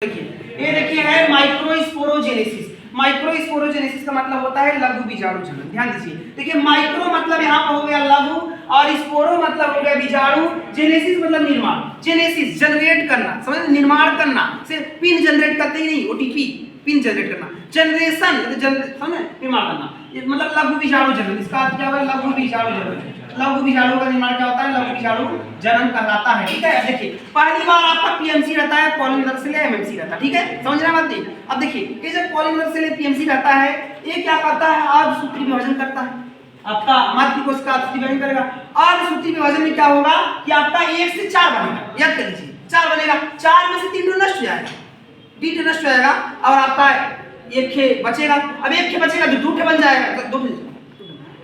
देखिए ये देखिए है माइक्रोस्पोरोजेनेसिस। माइक्रोस्पोरोजेनेसिस का मतलब होता है लघु बीजाणु जनन। ध्यान दीजिए, देखिए माइक्रो मतलब यहाँ पर हो गया लघु और स्पोरो मतलब हो गया बीजाणु, जेनेसिस मतलब निर्माण। जेनेसिस जनरेट करना, समझ, निर्माण करना, सिर्फ पिन जनरेट करते ही नहीं, ओटीपी पिन जनरेट करना। जनरेशन समझ, निर्माण करना, मतलब लघु बीजाणु जनन। इसका अर्थ क्या हुआ? लघु बीजाणु जनन। लघु बीजाणु का निर्माण क्या होता है? लघु बीजाणु जनन कहलाता है। ठीक है, अब देखिए पहली बार आपका पीएमसी रहता है, पॉलीमर सेल या एमएमसी रहता है। ठीक है, समझ रहे हैं बात? नहीं, अब देखिए ये जब पॉलीमर सेल पीएमसी रहता है, ये क्या करता है? अर्धसूत्री विभाजन करता है। आपका मातृ कोश का अर्धसूत्री विभाजन करेगा। अर्धसूत्री विभाजन में क्या होगा कि आपका 1 से 4 बनेगा। याद कर लीजिए, 4 बनेगा। 4 में से 3 नष्ट हो जाएगा, डी नष्ट हो जाएगा और आपका एक खे बचेगा। अब एक खे बचेगा जो 2 बन जाएगा।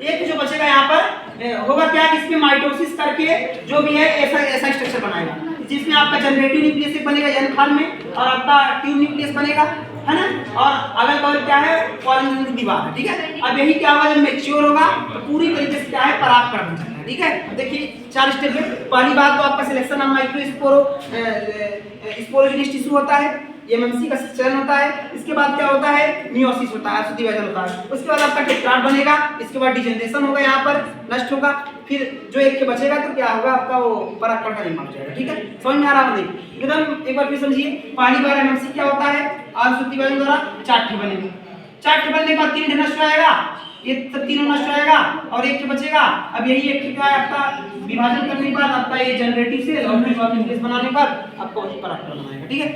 एक जो बचेगा यहाँ पर होगा क्या कि इसमें माइटोसिस करके जो भी है ऐसा स्ट्रक्चर बनाएगा, जिसमें आपका जनरेटिव न्यूक्लियस एक बनेगा एन खान में और आपका ट्यूब न्यूक्लियस बनेगा, है ना। और अगल बगल क्या है? पॉलीमर दीवार है। ठीक है, अब यही क्या होगा? जब मैच्योर होगा तो पूरी तरीके से क्या है? परागकण बन जाएगा। ठीक है, देखिए 4 स्टेप है। पहली बात तो आपका सिलेक्शन ऑफ माइक्रोस्पोरोजेनिक टिश्यू होता है, एमएमसी का चयन होता है। इसके बाद क्या होता है? मियोसिस होता है, अर्धसूत्री विभाजन होता है। उसके बाद आपका टेट्राड बनेगा, इसके बाद डिजेनरेशन होगा, यहाँ पर नष्ट होगा, फिर जो एक के बचेगा तो क्या होगा? आपका वो परागकण का निर्माण हो जाएगा। ठीक है, समझ में आ रहा है? नहीं एकदम एक बार फिर समझिए। पहली बार एमएमसी क्या होता है? अर्धसूत्री विभाजन द्वारा 4 ठे बनेंगे। 4 ठे बनने के बाद 3 ठे नष्ट हो जाएगा, ये सब तीनों नष्ट हो जाएगा और एक के बचेगा। अब यही एक क्या है? आपका विभाजन करने के बाद आपका ये जनरेटिव सेल और न्यूक्लियस बनाने के बाद आपको वही परागकण बनाएगा। ठीक है।